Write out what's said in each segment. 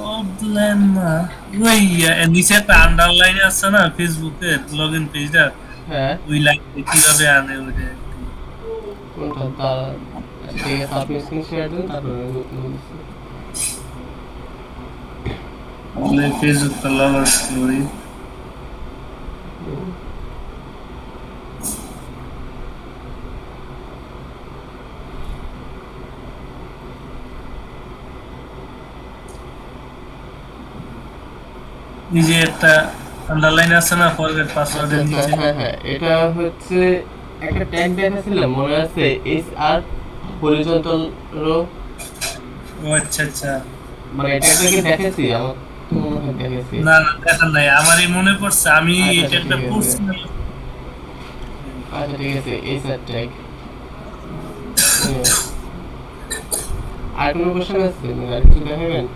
Offline না, ওই নিচে একটা আন্ডারলাইন আছে না ফেসবুকের লগ ইন পেজটা, হ্যাঁ, ওই লাইনটা কিভাবে আনে ওইটা আর কি। কোনটা তার? আচ্ছা ঠিক আছে, আপনি স্ক্রিন শেয়ার দেন, তারপরে আমি বলতেছি। ফেসবুকটা লগ আউট করি। নিজে একটা আন্ডারলাইন আছে না ফরগেট আচ্ছা পাসওয়ার্ডের আচ্ছা, নিচে। হ্যাঁ হ্যাঁ, এটা হচ্ছে একটা ট্যাগ দেখাছিলাম মনে আছে, এইচ আর হরিজন্টাল রো। ও আচ্ছা আচ্ছা। মানে এই ট্যাগটা কি দেখেছি? আমার তো মনে হয় দেখেছি। না না দেখা নাই, আমারই মনে পড়ছে আমি আচ্ছা এটা আচ্ছা একটা ঠিক আছে, পড়ছি না। আচ্ছা ঠিক আছে, এইচ আর ট্যাগ। আর কোনো কোশ্চেন আছে? মানে আর কিছু দেখাবেন?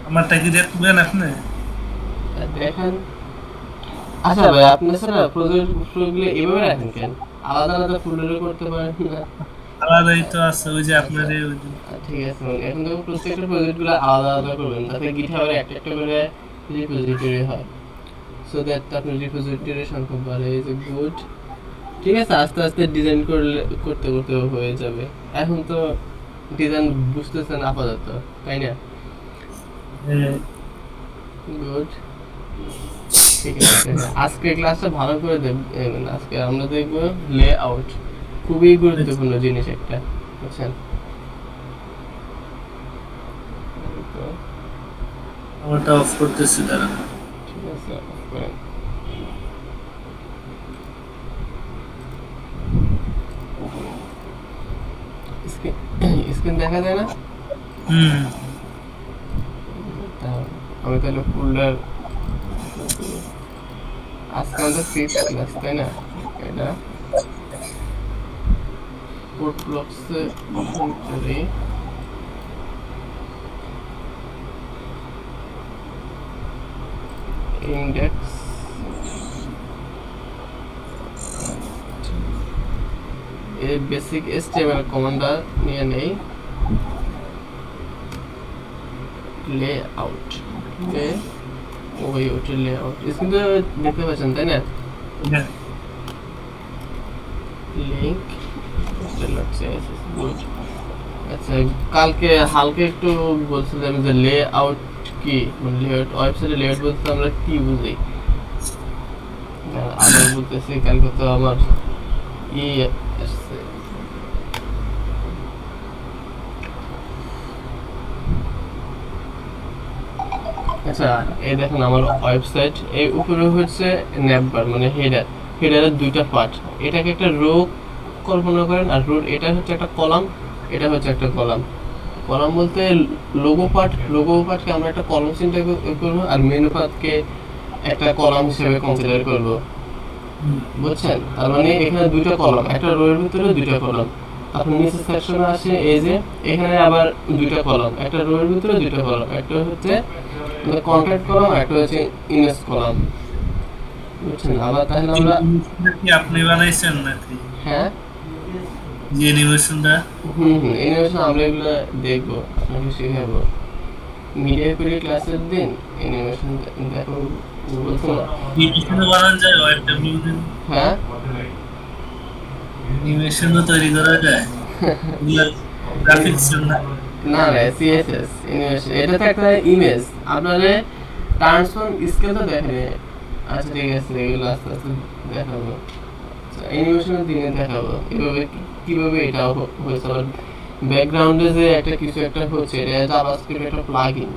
আমারটা কি দেখবেন আপনি? দেখান। আচ্ছা ভাই, আপনি স্যার প্রজেক্ট গুলো এভাবে রাখেন কেন? আলাদা আলাদা ফোল্ডারে করতে পারেন না? আলাদাই তো আছে ওই যে আচ্ছা আপনার ওই যে। ঠিক আছে, মানে এখন থেকে প্রত্যেকটা প্রজেক্ট গুলো আলাদা আলাদা করবেন, যাতে গিটহাবের একটা একটা করে রিপোজিটরি হয়, সো দ্যাট আপনার রিপোজিটরি সংখ্যা বাড়ে। Is a good. ঠিক আছে, আস্তে আস্তে ডিজাইন করতে করতে হয়ে যাবে। এখন তো ডিজাইন বুঝতেছেন আপাতত, তাই না? হ্যাঁ। গুড। ঠিক আছে, আজকে ক্লাসটা ভালো করে দেখবেন। আজকে আমরা দেখব লে আউট, খুবই গুরুত্বপূর্ণ জিনিস একটা, বুঝছেন? তো আমারটা অফ করতেছি দাঁড়ান। ঠিক আছে, off করেন। স্ক্রিন স্ক্রিন দেখা যায় না? হুম। আমি তাহলে ফোল্ডার, আজকে আমাদের ফিফথ ক্লাস, তাই না? এটা কোড ব্লকসে ওপেন করি। ইন্ডেক্স, এই বেসিক HTML কমান্ডার নিয়ে নেই। লে আউট, লে ওই ওটা লে আউট স্ক্রিন তো দেখতে পাচ্ছেন, তাই না? হ্যাঁ। Link good. আচ্ছা, কালকে হালকা একটু বলছিলাম যে লে আউট কি, মানে লেআউট, ওয়েবসাইটে লেআউট বলতে আমরা কি বুঝি। আবার বলতেছি, কালকে তো আমার ই আসছে। আচ্ছা, এই দেখেন আমার ওয়েবসাইট, এই উপরে হচ্ছে নেভবার মানে হেডার, হেডারের দুইটা পার্ট। এটাকে একটা রো কল্পনা করেন, আর রো এটা হচ্ছে একটা কলাম, এটা হচ্ছে একটা কলাম। কলাম বলতে লোগো পার্টকে আমরা একটা কলাম চিন্তা করবো, আর মেনু পার্টকে একটা কলাম হিসেবে কনসিডার করব, বুঝছেন? তার মানে এখানে দুইটা কলাম, একটা রো এর ভিতরে দুইটা কলাম। তারপর নিচের সেকশনে আসে এই যে, এখানে আবার দুইটা কলাম, একটা রো এর ভিতরে দুইটা কলাম, একটা হচ্ছে কন্ট্যাক্ট কলাম, একটা হচ্ছে ইমেজ কলাম, বুঝছেন? আবার তাহলে এই আমরা, অ্যানিমেশনটা কি আপনি বানাইছেন নাকি? হ্যাঁ, যে অ্যানিমেশনটা অ্যানিমেশন আমরা এগুলো দেখবো, আপনাকে শেখাবো মিডিয়া করে ক্লাসের দিন। অ্যানিমেশন দেখো বলছো না? অ্যানিমেশনও বানানো যায় ওয়েব ডেভেলপমেন্ট, হ্যাঁ, অ্যানিমেশনও তৈরি করা যায়, এগুলা গ্রাফিক্স না? না না, সিএসএস অ্যানিমেশন, এটা তো একটা ইমেজ। আপনারে ট্রান্সফর্ম স্কেল তো দেখেন। আচ্ছা ঠিক আছে, এগুলো আস্তে আস্তে দেখাবো। অ্যানিমেশনের দিনে দেখাবো কিভাবে কিভাবে এটা হয়েছে। আবার ব্যাকগ্রাউন্ডে যে একটা কিছু একটা হচ্ছে, এটা জাভাস্ক্রিপ্ট একটা প্লাগইন,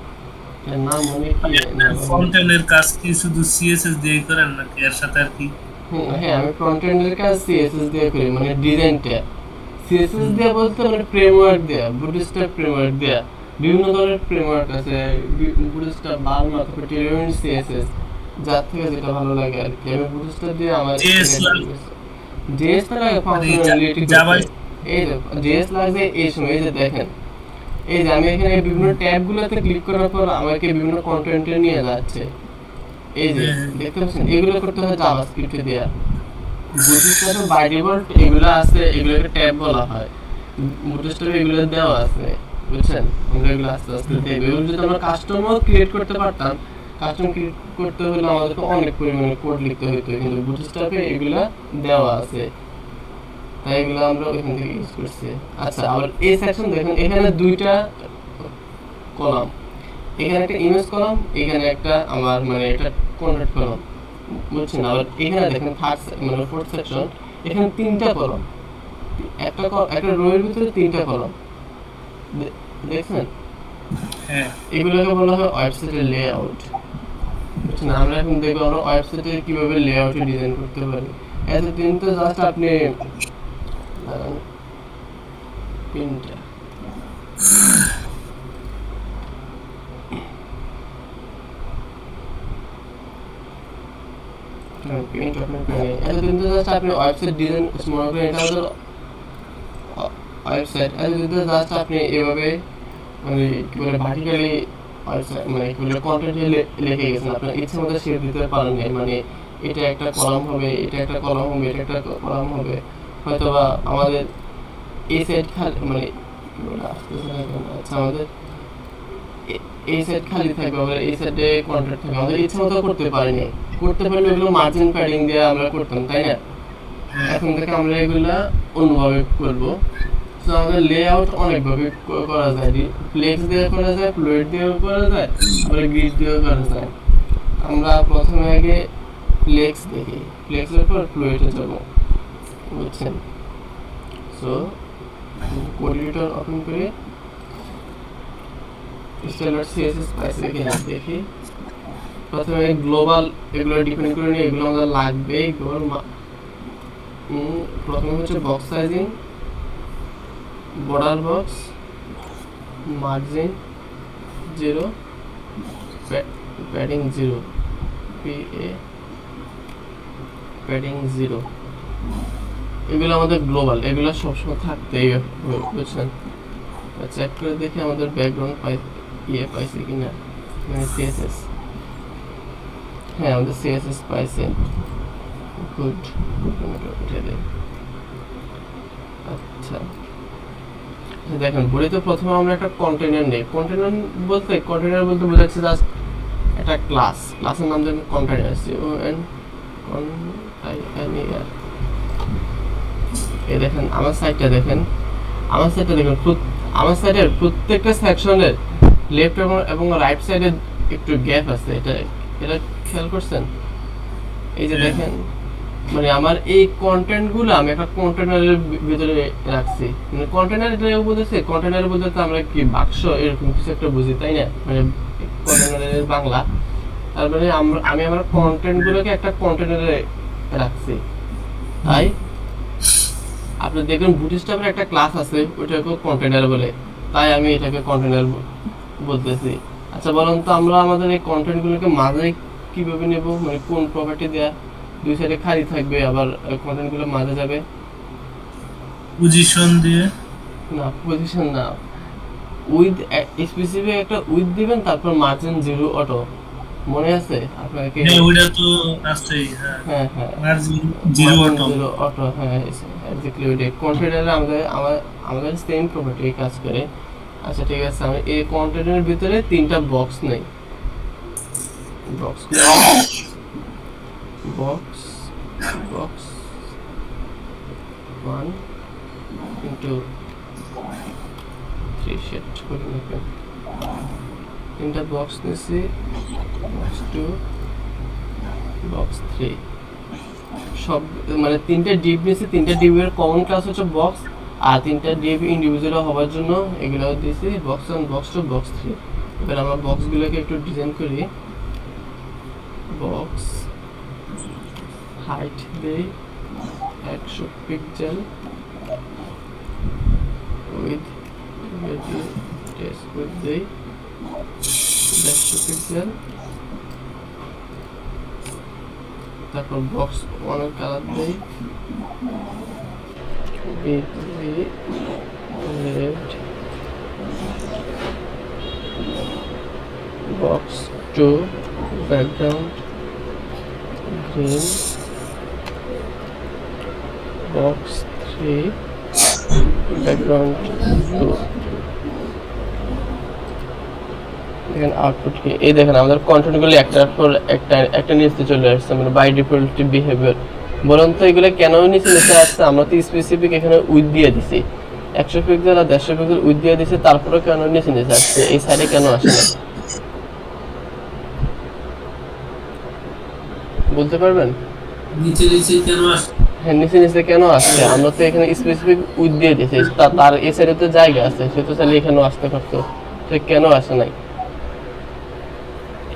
এর নাম মনে কি নাম ফ্রন্ট এন্ডের কাজ কি শুধু সিএসএস দিয়ে করেন নাকি এর সাথে আর কি? হ্যাঁ, আমি ফ্রন্ট এন্ডের কাজ সিএসএস দিয়ে করি, মানে ডিজাইনটা সিএসএস দিয়ে বলতে মানে ফ্রেমওয়ার্ক দেয়া, বুটস্ট্র্যাপ ফ্রেমওয়ার্ক দেয়া। বিভিন্ন ধরনের ফ্রেমওয়ার্ক আছে, বুটস্ট্র্যাপ, বার্মা, তারপর টেলরমেন্ট সিএসএস, যার থেকে যেটা ভালো লাগে আর কি। আমি বুটস্ট্র্যাপ দিয়ে আমার জেএস জেএস তো লাগে মানে ফাংশনালিটি জাভা। করতে। এই দেখো জেএস লাগছে এই সময়, এই যে দেখেন, এই যে আমি এখানে বিভিন্ন ট্যাবগুলোতে ক্লিক করার পর আমাকে বিভিন্ন কন্টেন্টে নিয়ে যাচ্ছে। এই যে দেখতে পাচ্ছেন, এগুলো করতে হয় জাভাস্ক্রিপ্ট দেয়া। বুটস্ট্র্যাপে বাই ডিফল্ট এগুলো আছে, এগুলোকে ট্যাব বলা হয়। বুটস্ট্র্যাপে এগুলো দেওয়া আছে। বুঝছেন? আমরা এগুলো আস্তে আস্তে দেখবো। এগুলো যদি আমরা কাস্টমও ক্রিয়েট করতে পারতাম, কাস্টম ক্রিয়েট করতে হলে আমাদেরকে অনেক পরিমাণে কোড লিখতে হতো, কিন্তু বুটস্ট্র্যাপে এগুলা দেওয়া আছে, তাই এগুলো আমরা ওইখান থেকে ইউজ করছি। আচ্ছা, আবার এই সেকশন দেখেন, এখানে দুইটা কলাম, এখানে একটা ইমেজ কলাম, এখানে একটা আমার মানে একটা কন্টেন্ট কলাম, বুঝছেন? আবার এখানে দেখেন মানে ফোর্থ সেকশন, এখানে তিনটা কলাম, একটা রো এর ভিতরে তিনটা কলাম, দেখছেন? হ্যাঁ, এগুলোকে বলা হয় ওয়েবসাইটের লেআউট, বুঝছেন? আমরা এখন দেখবো আমরা ওয়েবসাইটে কিভাবে লেআউট ডিজাইন করতে পারি। এতদিন তো জাস্ট আপনি পিনটা এতদিন তো জাস্ট আপনি ওয়েবসাইট ডিজাইন মনে করেন এটা হলো ওয়েবসাইট, এতদিন তো জাস্ট আপনি এভাবে মানে কি বলে ভার্টিক্যালি ওয়েবসাইট মানে কি বলে কন্টেন্ট লিখে গেছেন, আপনার ইচ্ছে মতো শেপ দিতে পারেন নাই, মানে এটা একটা কলাম হবে, এটা একটা কলাম হবে, এটা একটা কলাম হবে, হয়তোবা আমাদের এই সাইড খালি মানে কি বলে আসতেছে না কেন? আচ্ছা, আমাদের এই সাইড খালি থাকবে, আবার এই সাইডে কন্টেন্ট থাকবে, আমাদের ইচ্ছে মতো করতে পারিনি, করতে পারলে ওগুলো মার্জিন প্যাডিং দিয়ে আমরা করতাম, তাই না? এখন থেকে আমরা এগুলা অন্যভাবে করবো। তো আমাদের লেআউট অনেকভাবে করা যায়, ফ্লেক্স দিয়ে করা যায়, ফ্লুইড দিয়েও করা যায়, আবার গ্রিড দিয়েও করা যায়। আমরা প্রথমে আগে ফ্লেক্স দেখি, ফ্লেক্সের পর ফ্লুইডে যাব, বুঝছেন? সো কোড এডিটর ওপেন করে স্টাইলার সিএসএস পাইছে কিনা দেখি। প্রথমে গ্লোবাল এগুলো ডিপেন্ড করে নিয়ে এগুলো আমাদের লাগবে। প্রথমে হচ্ছে box sizing, border box, margin 0, padding 0, PA padding 0, এগুলো আমাদের গ্লোবাল, এগুলো সবসময় থাকতেই হবে, বুঝছেন? চেক করে দেখি আমাদের ব্যাকগ্রাউন্ড পাইছে কিনা, মানে সিএসএস। হ্যাঁ, আমাদের সিএসএস পাইছে, গুড, উঠে দেয়। আচ্ছা, দেখেন বলিতে প্রথমে আমরা একটা কন্টেনার নেই। কন্টেনার বলতে বোঝাচ্ছে জাস্ট একটা ক্লাসের নাম দেন কন্টেনার, CON এই দেখেন আমার সাইটটা দেখেন, আমার সাইডের প্রত্যেকটা সেকশনের লেফট এবং রাইট সাইডে একটু গ্যাপ আছে, এটা খেয়াল করছেন? এই যে দেখেন, মানে আমার এই কন্টেন্টগুলো আমি একটা কন্টেনারের ভিতরে রাখছি, মানে কন্টেনার এটা বলতেছে, কন্টেনার বলতে তো আমরা কি বাক্স এরকম কিছু একটা বুঝি, তাই না? মানে কন্টেনারের বাংলা, তার মানে আমি আমার কন্টেন্টগুলোকে একটা কন্টেনারে রাখছি। তাই আপনি দেখবেন বুটস্ট্র্যাপের একটা ক্লাস আছে, ওইটাকে কন্টেনার বলে, তাই আমি এটাকে কন্টেনার বলতেছি। আচ্ছা, বলুন তো আমরা আমাদের এই কন্টেন্টগুলোকে মাঝে কিভাবে নেব, মানে কোন প্রপার্টি দেয়া? দুই সাইডে খালি থাকবে, আবার কন্টেন্টগুলো মাঝে যাবে। পজিশন দিয়ে না, পজিশন না, উইথ স্পেসিফিক একটা উইথ দিবেন, তারপর মার্জিন 0 অটো, মনে আছে আপনাকে? হ্যাঁ, ওইটা তো আছেই। হ্যাঁ, হ্যাঁ হ্যাঁ, মার্জিন 0 অটো। অটো, হ্যাঁ এক্স্যাক্টলি ওইটাই। কন্টেনারে আমাদের সেম প্রপার্টি কাজ করে। আচ্ছা ঠিক আছে, আমি এই কন্টেনারের ভিতরে তিনটা বক্স নেই, box box box 1 into 3 set করে নেবেন। তিনটা বক্স নিয়েছি, বক্স 2, বক্স 3, সব মানে তিনটা ডিপ নিয়েছি, তিনটা ডিপের কমন ক্লাস হচ্ছে বক্স, আর তিনটা ডিপ ইন্ডিভিজুয়াল হওয়ার জন্য এগুলো দিয়েছি বক্স 1, বক্স 2, বক্স 3। এবার আমরা বক্সগুলোকে একটু ডিজাইন করি। বক্স হাইট দেই 100 পিক্সেল, উইথ টেক্সট উইথ দেই 150 পিক্সেল, তারপর বক্স 1 এর কালার দেই red, box 2 background green, box 3 background blue. দেখেন আউটপুট কি, এই দেখেন আমাদের কন্টেন্টগুলো একটার পর একটা একটা নিচে চলে আসছে, মানে বাই ডিফল্ট বিহেভিয়ার। বলুন তো এগুলো কেন নিচে নিচে আসছে? আমরা তো স্পেসিফিক এখানে উইথ দিয়ে দিছি, 100 পিক্সেল আর 150 পিক্সেল উইথ দিয়ে দিছি, তারপরে কেন নিচে নিচে আসছে, এই সাইডে কেন আসে না বলতে পারবেন? নিচে নিচে কেন আসছে? হ্যাঁ, নিচে নিচে কেন আসছে? আমরা তো এখানে স্পেসিফিক উইথ দিয়ে দিয়েছি, তার এই সাইডে তো জায়গা আছে, সে তো চাইলে এখানেও আসতে পারতো, সে কেন আসে নাই?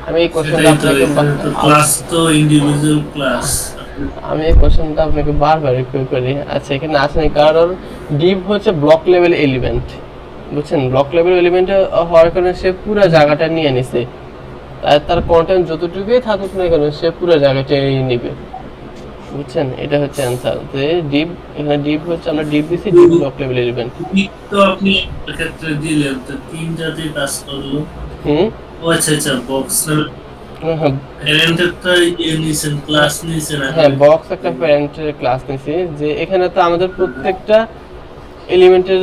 আমি এই কোশ্চেনটা সেটাই তো, আপনাকে এখানে তো ক্লাস তো ইন্ডিভিজুয়াল ক্লাস। আমি এই কোশ্চেনটা আপনাকে বারবার রিপিট করি। আচ্ছা, এখানে আসেনি কারণ ডিভ হচ্ছে ব্লক লেভেল এলিমেন্ট, বুঝছেন? ব্লক লেভেল এলিমেন্ট হওয়ার কারণে সে পুরো জায়গাটা নিয়ে নিছে, তার কন্টেন্ট যতটুকুই থাকুক না কেন সে পুরো জায়গাটা নিয়ে নিবে, বুঝছেন? এটা হচ্ছে অ্যান্সার। যে ডিভ, এখানে ডিভ হচ্ছে, আমরা ডিভ দিছি, ডিভ ব্লক লেভেল এলিমেন্ট। তো আপনি ক্ষেত্রে দিলেন তো তিনটাতে কাজ করলো। হুম, ও আচ্ছা আচ্ছা, বক্স হ্যাঁ প্যারেন্টেরটা ইয়ে নিছেন, ক্লাস নিছেন। হ্যাঁ, বক্স একটা প্যারেন্টের ক্লাস নিছি, যে এখানে তো আমাদের প্রত্যেকটা এলিমেন্টের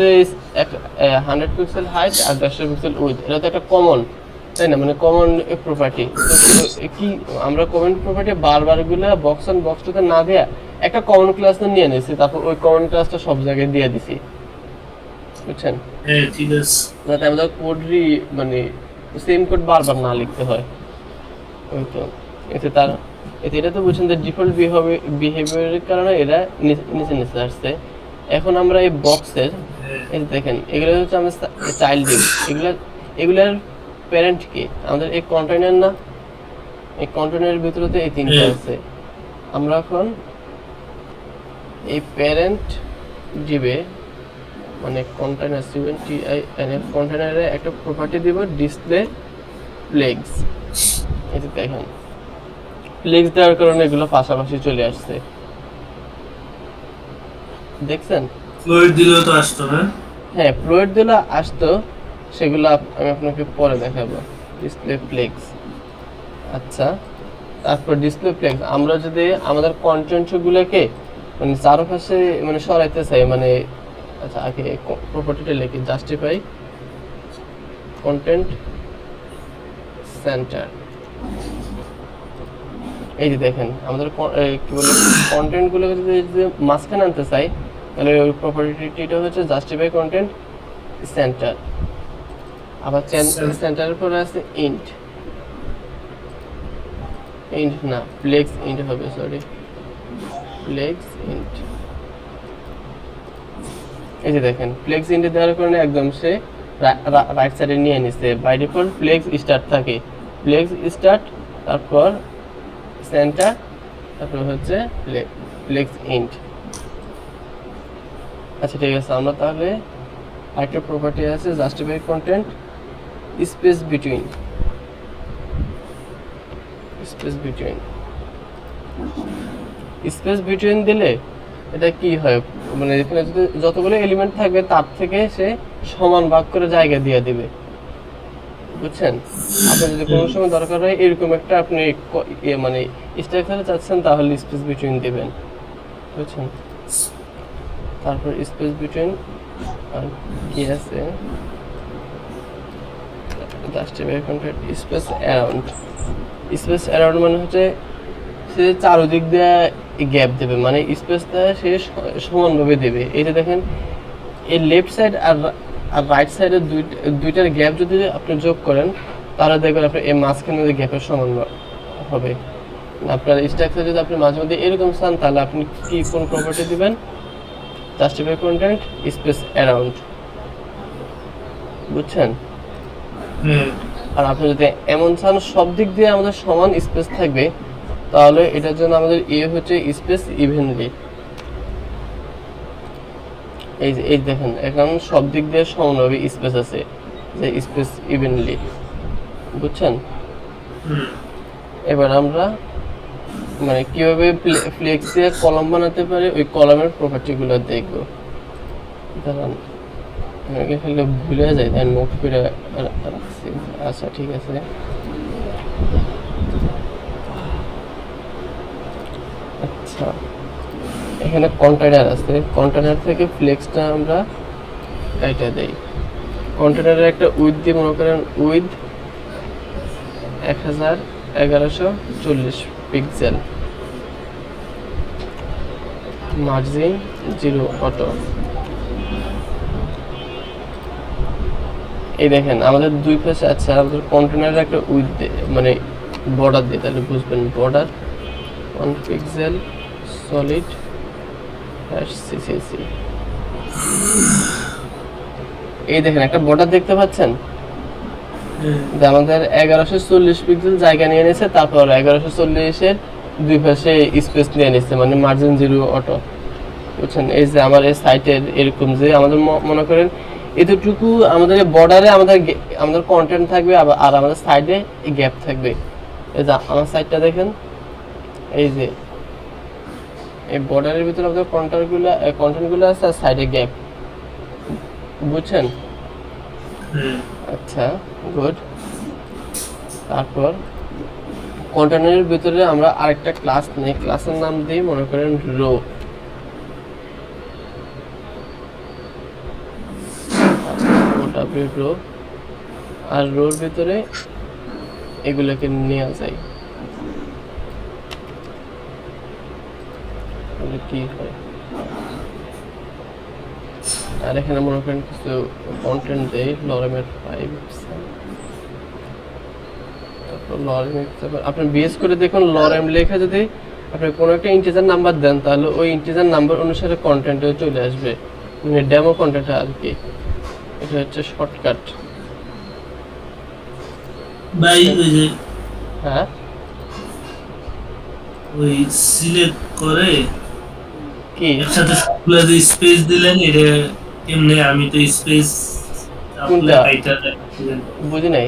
100 পিক্সেল হাইট আর 100 পিক্সেল উইথ, এটা তো একটা কমন, তাই না? মানে কমন প্রপার্টি। তো কি আমরা কমন প্রপার্টি বারবার গুলো বক্স অন বক্সটাতে না দেয়া একটা কমন ক্লাস নিয়ে নিয়েছি, তারপর ওই কমন ক্লাসটা সব জায়গায় দিয়ে দিছি, বুঝছেন? হ্যাঁ ঠিক আছে। যাতে আমাদের কোড মানে সেম কোড বারবার না লিখতে হয়। ওই তো এতে তার এটা তো বুঝছেন যে ডিফল্ট বিহেভিয়ারের কারণে এরা নিচে নিচে আসছে। এখন আমরা এই বক্সের, এই যে দেখেন এগুলো হচ্ছে আমাদের চাইল্ড, এগুলার প্যারেন্ট কি? আমাদের এই কন্টেইনার না, এই কন্টেইনারের ভিতরে তো এই তিনটা আছে। আমরা এখন এই প্যারেন্ট দিবে, মানে কন্টেইনার কন্টেইনারে একটা প্রপার্টি দিব ডিসপ্লে ফ্লেক্স। এটা দেখেন ফ্লেক্স দেওয়ার কারণে এগুলো পাশাপাশি চলে আসছে, দেখছেন? ফ্লোর দিলেও তো আসতো না। হ্যাঁ, ফ্লোর দিলে আসতো, সেগুলো আমি আপনাকে পরে দেখাবো। ডিসপ্লে ফ্লেক্স, আচ্ছা। তারপর ডিসপ্লে ফ্লেক্স আমরা যদি আমাদের কন্টেন্টগুলোকে মানে চারপাশে মানে সরাইতে চাই, মানে আচ্ছা আগে প্রপার্টিটা লিখি, জাস্টিফাই কন্টেন্ট সেন্টার। এই যে দেখেন আমাদের কি বলে কন্টেন্টগুলোকে যদি মাঝখানে আনতে চাই, তাহলে ওই প্রপার্টিটা হচ্ছে জাস্টিফাই কন্টেন্ট সেন্টার। আবার সেন্টারের পরে আছে ইন্ট, ইন্ট না ফ্লেক্স ইন্ট হবে, সরি ফ্লেক্স ইন্ট। এই যে দেখেন ফ্লেক্স ইন্ট দেওয়ার কারণে একদম সে রাইট সাইডে নিয়ে নিচ্ছে। বাই ডিফল্ট ফ্লেক্স স্টার্ট থাকে, ফ্লেক্স স্টার্ট, তারপর সেন্টার, তারপর হচ্ছে ফ্লেক্স ইন্ট। আচ্ছা ঠিক আছে, আমরা তাহলে আরেকটা প্রপার্টি আছে justify content space between, space between. Space between দিলে এটা কি হয়, মানে এখানে যদি যতগুলো এলিমেন্ট থাকবে তার থেকে সে সমান ভাগ করে জায়গা দিয়ে দিবে, বুঝছেন? আপনার যদি কোনো সময় দরকার হয় এরকম একটা আপনি মানে স্ট্রাকচারে চাচ্ছেন, তাহলে স্পেস বিটুইন দিবেন, বুঝছেন? তারপর স্পেস বিটুইন আর কি আছে, justify content space around. Space around মানে হচ্ছে সে চারদিক দিয়ে গ্যাপ দেবে, মানে স্পেসটা সে সমানভাবে দেবে। এই যে দেখেন এই লেফট সাইড আর রাইট সাইডের দুইটার গ্যাপ যদি আপনি যোগ করেন, তাহলে দেখবেন আপনার এই মাঝখানে গ্যাপের সমান হবে। আপনার স্ট্রাকচার যদি আপনি মাঝে মধ্যে এরকম চান, তাহলে আপনি কি কোন প্রপার্টি দিবেন? জাস্টিফাই কন্টেন্ট স্পেস অ্যারাউন্ড, বুঝছেন? আর আপনি যদি এমন চান সব দিক দিয়ে আমাদের সমান স্পেস থাকবে, তাহলে এটার জন্য আমাদের হচ্ছে স্পেস ইভেনলি। এই দেখেন এখন সব দিক দিয়ে সমানভাবে স্পেস আছে, যে স্পেস ইভেনলি, বুঝছেন? এবার আমরা মানে কিভাবে ফ্লেক্স দিয়ে কলাম বানাতে পারি ওই কলামের প্রপার্টিগুলো দেখবো। দাঁড়ান খেলে ভুলে যায়, তাই নোট করে রাখছি। আচ্ছা ঠিক আছে, আচ্ছা এখানে কন্টেইনার আছে, কন্টেইনার থেকে ফ্লেক্সটা আমরা কাইটা দেই। কন্টেইনারের একটা উইথ দিয়ে মনে করেন উইথ 1140 পিক্সেল, মার্জিন 0 অটো। এই দেখেন আমাদের দুই পাশে আছে আমাদের কন্টেনারের একটা উইথ মানে বর্ডার দিয়ে, তাহলে বুঝবেন বর্ডার 1 পিক্সেল সলিড সিসিসি। এই দেখেন একটা বর্ডার দেখতে পাচ্ছেন, যে আমাদের 1140 পিক্সেল জায়গা নিয়ে নিয়েছে, তারপর 1140 এর দুই পাশে স্পেস নিয়ে নিচ্ছে, মানে মার্জিন 0 অটো। বুঝছেন? এই যে আমার এই সাইটের এরকম যে আমাদের মনে করেন এতটুকু আমাদের বর্ডারে আমাদের কন্টেন্ট থাকবে, আর আমাদের সাইডে এই গ্যাপ থাকবে। এই যে আমার সাইডটা দেখেন, এই যে এই বর্ডারের ভিতরে আমাদের কন্টেন্টগুলো আছে, আর সাইডে গ্যাপ। বুঝছেন? আচ্ছা, গুড। তারপর কন্টেনারের ভিতরে আমরা আরেকটা ক্লাস নেই, ক্লাসের নাম দিই মনে করেন রো। রো, আর রোর ভিতরে এগুলোকে নেওয়া যায়, কি হয়। আর এখানে মনে করেন কিছু কন্টেন্ট দেই, লরেমের 5, তারপর লরেম। আপনি বিএস করে দেখুন, লরেম লেখা যদি আপনি কোনো একটা ইন্টিজার নাম্বার দেন, তাহলে ওই ইন্টিজার নাম্বার অনুসারে কন্টেন্টে চলে আসবে, মানে ডেমো কন্টেন্ট আর কি। এটা হচ্ছে শর্টকাট। ভাই ওই যে হ্যাঁ, ওই সিলেক্ট করে কি একসাথে সবগুলা যে স্পেস দিলেন, এটা এমনি আমি তো স্পেস কোনটা? কাইটা বুঝি নাই।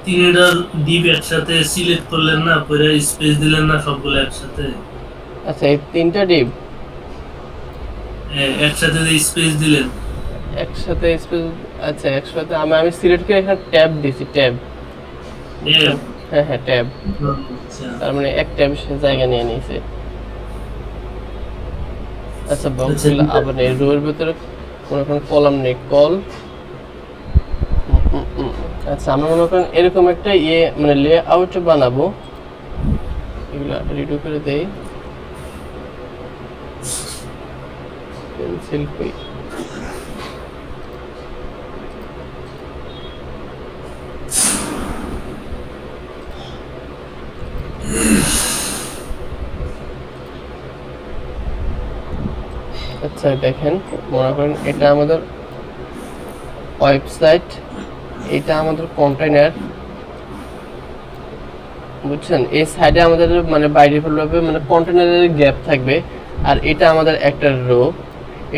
তিনটার ডিপ একসাথে সিলেক্ট করলেন না, পরে স্পেস দিলেন না সবগুলো একসাথে। আচ্ছা, এই তিনটা ডিপ একসাথে যে স্পেস দিলেন, একসাথে স্পেস। আচ্ছা, একসাথে আমি সিলেক্ট করে এখানে ট্যাব দিছি, ট্যাব। হ্যাঁ হ্যাঁ, ট্যাব। তার মানে এক ট্যাব সে জায়গা নিয়ে নিয়েছে। আচ্ছা, বক্সগুলো আবার নেই, রোর ভিতরে কোনো কলাম নেই, কল। আচ্ছা, আমরা মনে করেন এরকম একটা মানে লেআউট বানাবো, এগুলো রিডু করে দেই। পেন্সিল কই? আচ্ছা, দেখেন মনে করেন এটা আমাদের ওয়েবসাইট, এটা আমাদের কন্টেইনার। বুঝছেন? এই সাইডে আমাদের মানে বাই ডিফল্ট ভাবে মানে কন্টেইনারের গ্যাপ থাকবে, আর এটা আমাদের একটা রো।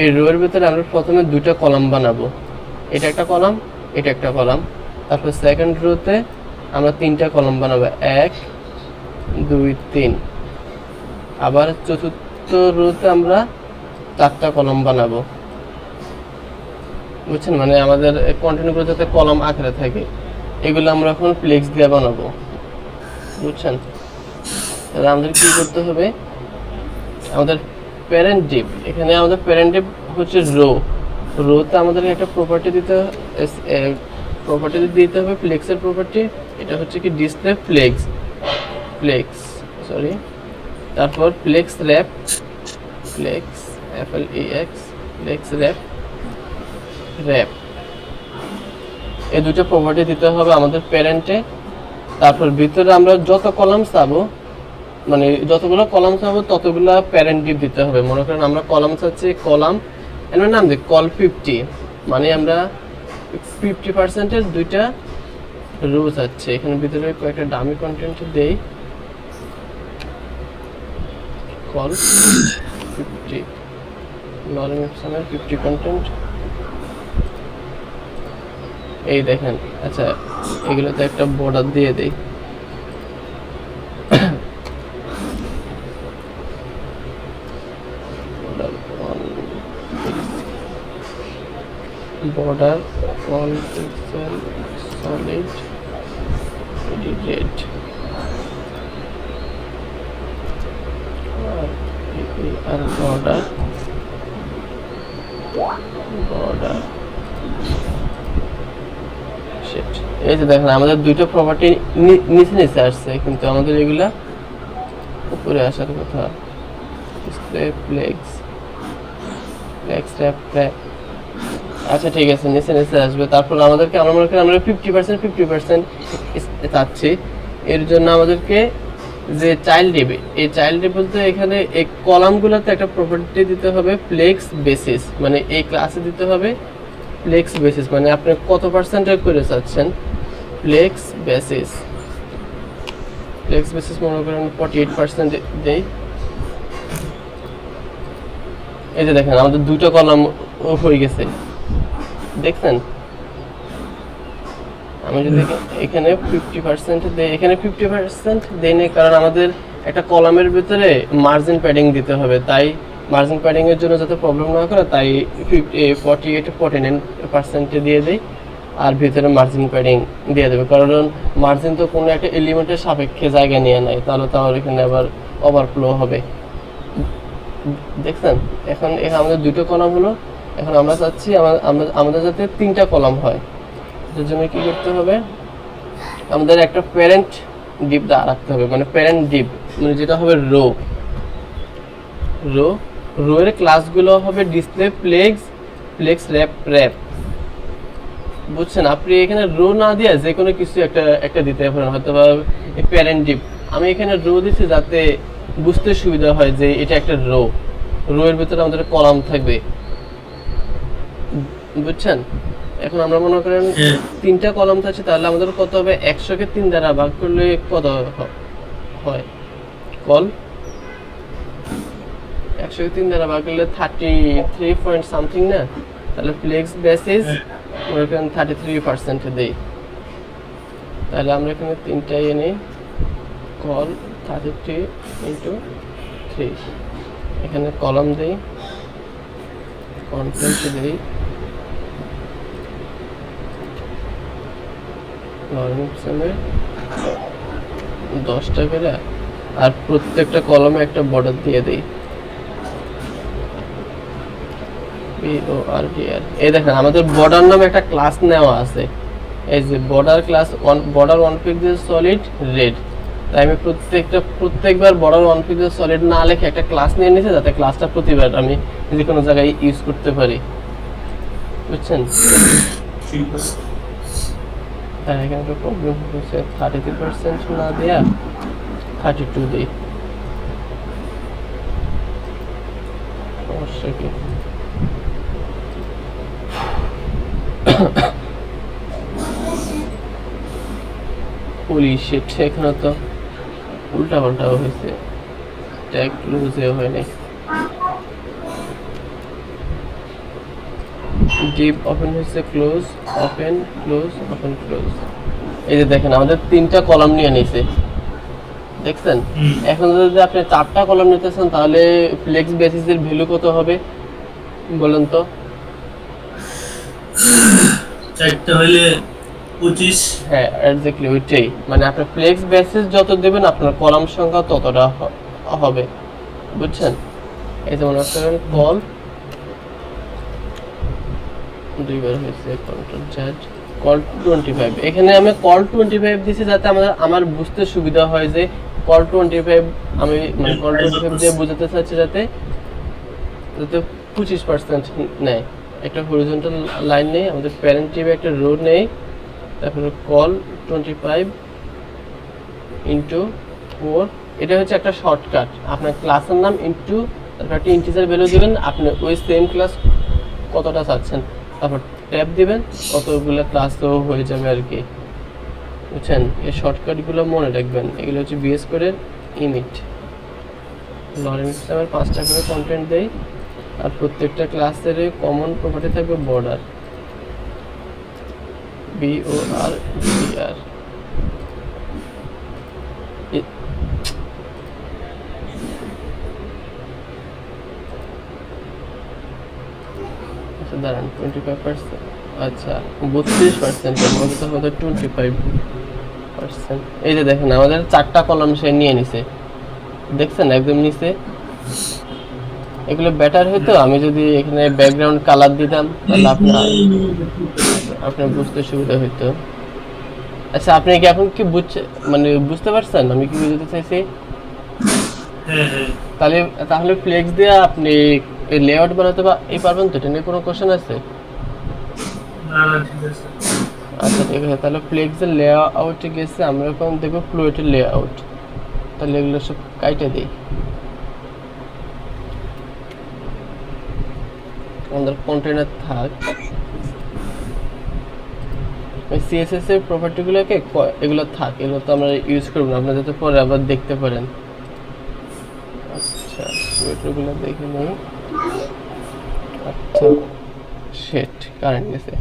এই রো এর ভিতরে আমরা প্রথমে দুটো কলাম বানাবো, এটা একটা কলাম, এটা একটা কলাম। তারপর সেকেন্ড রোতে আমরা তিনটা কলাম বানাবো, 1 2 3। আবার চতুর্থ রোতে আমরা 4টা কলাম বানাবো। বুঝছেন? মানে আমাদের কন্টেন্টগুলো যাতে কলাম আকারে থাকে, এগুলো আমরা এখন ফ্লেক্স দিয়ে বানাবো। বুঝছেন? তাহলে আমাদের কি করতে হবে, আমাদের প্যারেন্ট ডিপ, এখানে আমাদের প্যারেন্ট ডিপ হচ্ছে রো। রোতে আমাদের একটা প্রপার্টি দিতে হবে, ফ্লেক্সের প্রপার্টি। এটা হচ্ছে কি ডিসপ্লে ফ্লেক্স সরি। তারপর flex wrap, flex FLEX, flex wrap. এই দুটো প্রপার্টি দিতে হবে আমাদের প্যারেন্টে। তারপর ভিতরে আমরা যত কলাম চাবো, মানে যতগুলো কলাম চাবো ততগুলো প্যারেন্ট ডিপ দিতে হবে। মনে করেন আমরা কলাম চাচ্ছি, কলাম এর নাম দিই কল 50, মানে আমরা 50% দুইটা রো চাচ্ছি। এখানে ভিতরে কয়েকটা ডামি কন্টেন্ট দেই, কল 50 লরেম এপসনের 50 কন্টেন্ট। এই দেখেন। আচ্ছা, এগুলোতে একটা বর্ডার দিয়ে দেই, border 1 pixel solid red, and border sheet, এই যে দেখেন আমাদের দুইটা প্রপার্টি নিচে নিচে আসছে, কিন্তু আমাদের এগুলা উপরে আসার কথা। ডিসপ্লে ফ্লেক্স ফ্লেক্স র্যাপ, আচ্ছা ঠিক আছে, নিচে নিচে আসবে। তারপর আমাদেরকে আমরা মনে করি আমরা 50% চাচ্ছি, এর জন্য আমাদেরকে যে চাইল্ড দিবে, এই চাইল্ড দিবে বলতে এখানে এই কলামগুলোতে একটা প্রপার্টি দিতে হবে ফ্লেক্স বেসিস, মানে এই ক্লাসে দিতে হবে ফ্লেক্স বেসিস, মানে আপনি কত পার্সেন্টেজ করে চাচ্ছেন ফ্লেক্স বেসিস। ফ্লেক্স বেসিস মনে করেন 48% দেই। এই যে দেখেন আমাদের দুটো কলাম হয়ে গেছে, দেখছেন? আমি যদি এখানে 50% দেই, এখানে 50% দেই না, কারণ আমাদের একটা কলামের ভিতরে মার্জিন প্যাডিং দিতে হবে, তাই মার্জিন প্যাডিং এর জন্য যাতে প্রবলেম না করে তাই 48-49% দিয়ে দেই, আর ভিতরে মার্জিন প্যাডিং দিয়ে দেবে, কারণ মার্জিন তো কোনো একটা এলিমেন্টের সাপেক্ষে জায়গা নিয়ে নেয়, তাহলে তো আমার এখানে আবার ওভারফ্লো হবে। দেখছেন? এখন আমাদের দুটো কলাম হলো, এখন আমরা চাচ্ছি আমাদের যাতে 3টা কলাম হয়। এর জন্য কি করতে হবে, আমাদের একটা প্যারেন্ট ডিপ রাখতে হবে, মানে প্যারেন্ট ডিপ মানে যেটা হবে রো এর ক্লাসগুলো হবে ডিসপ্লে ফ্লেক্স র্যাপ। বুঝছেন? আপনি এখানে রো না দিয়ে যে কোনো কিছু একটা দিতে পারেন, হয়তো বা প্যারেন্ট ডিপ। আমি এখানে রো দিচ্ছি যাতে বুঝতে সুবিধা হয় যে এটা একটা রো এর ভিতরে আমাদের কলাম থাকবে, বুঝছেন? এখন আমরা মনে করেন 3টা কলাম থাকছে, তাহলে আমাদের কত হবে, 100-কে 3 দ্বারা ভাগ করলে কত হয়, কল 100-কে 3 দ্বারা ভাগ করলে 33 পয়েন্ট সামথিং না, তাহলে ফ্লেক্স বেসিস মনে করেন 33% দেই, তাহলে আমরা এখানে 3টাই এনে কল 33/3, এখানে কলাম দেই, কন্টেন্ট দেই, লরেন্সের 10টা করে, আর প্রত্যেকটা কলামে একটা বর্ডার দিয়ে দেই, BORDR। এই দেখেন আমাদের বর্ডার নামে একটা ক্লাস নেওয়া আছে, এই যে border class, border 1 pixel solid red, তাই আমি প্রত্যেকবার বর্ডার 1 পিক্সেল সলিড না লিখে একটা ক্লাস নিয়ে নিয়েছি, যাতে ক্লাসটা প্রতিবার আমি যে কোনো জায়গায় ইউজ করতে পারি, বুঝছেন? ঠিক আছে। হ্যাঁ, এখানে একটা প্রবলেম হচ্ছে, 33% না দেয়া 32 দিই, সমস্যা কি? হোলি শিট, এখানে তো উল্টা পাল্টা হয়েছে, ট্যাগ ক্লোজে হয় নাই, ডিপ ওপেন হয়েছে, close open close open close. এই যে দেখেন আমাদের 3টা কলাম নিয়ে নিয়েছে, দেখছেন? এখন যদি আপনি 4টা কলাম নিতেছেন, তাহলে ফ্লেক্স বেসিসের ভ্যালু কত হবে বলেন তো? 4টা হইলে 25। হ্যাঁ, এক্স্যাক্টলি ওইটাই, মানে আপনার ফ্লেক্স বেসিস যত দেবেন আপনার কলাম সংখ্যা ততটা হবে, বুঝছেন? এই যে মনে করেন কল দুইবার হয়েছে, কন্ট্রোল জ্যাড কল 25, এখানে আমি কল 25 দিছি যাতে আমার বুঝতে সুবিধা হয় যে কল 25 আমি মানে কল 25 দিয়ে বোঝাতে চাচ্ছি যাতে 25% নেয়, একটা হরিজন্টাল লাইন নেই, আমাদের প্যারেন্ট টিপে একটা রো নেই, তারপরে কল 25/4, এটা হচ্ছে একটা শর্টকাট, আপনার ক্লাসের নাম ইনটু তারপর একটা ইন্টিজার ভ্যালু দিবেন, আপনি ওই সেম ক্লাস কতটা চাচ্ছেন, তারপর ট্যাব দিবেন, কতগুলো ক্লাসও হয়ে যাবে আর কি, বুঝছেন? এই শর্টকাটগুলো মনে রাখবেন, এগুলো হচ্ছে বিএস কোডের ইনিট। লরেন্স নামের 5টা করে কন্টেন্ট দেই, আর প্রত্যেকটা ক্লাসের কমন প্রপার্টি থাকবে বর্ডার, BORDR। আচ্ছা দাঁড়ান, 25%, আচ্ছা 32%, আমাদের 25%। এই যে দেখেন আমাদের 4টা কলাম সে নিয়ে নিছে, দেখছেন একদম নিচে। এগুলো বেটার হতো আমি যদি এখানে ব্যাকগ্রাউন্ড কালার দিতাম, তাহলে আপনার বুঝতে সুবিধা হতো। আচ্ছা আপনি কি এখন কি মানে বুঝতে পারছেন আমি কি বুঝতে চাইছি? হ্যাঁ হ্যাঁ। তাহলে তাহলে ফ্লেক্স দিয়ে আপনি লেআউট বানাতে পারবেন তো? এটা নিয়ে কোনো কোশ্চেন আছে? না না ঠিক আছে। আচ্ছা ঠিক আছে, তাহলে ফ্লেক্সের লেআউটে গেছে, আমরা এখন দেখবো ফ্লুইডের লেআউট। তাহলে এগুলো সব কাইটে দিই। আমাদের কন্টেনার থাক, সিএসএস এর প্রপার্টিগুলোকে এগুলো থাক, এগুলো তো আমরা ইউজ করবো না, আপনারা যাতে পরে আবার দেখতে পারেন। আচ্ছা ফ্লুইডগুলো দেখে নিই। আচ্ছা শেট কারেন্ট গেছে।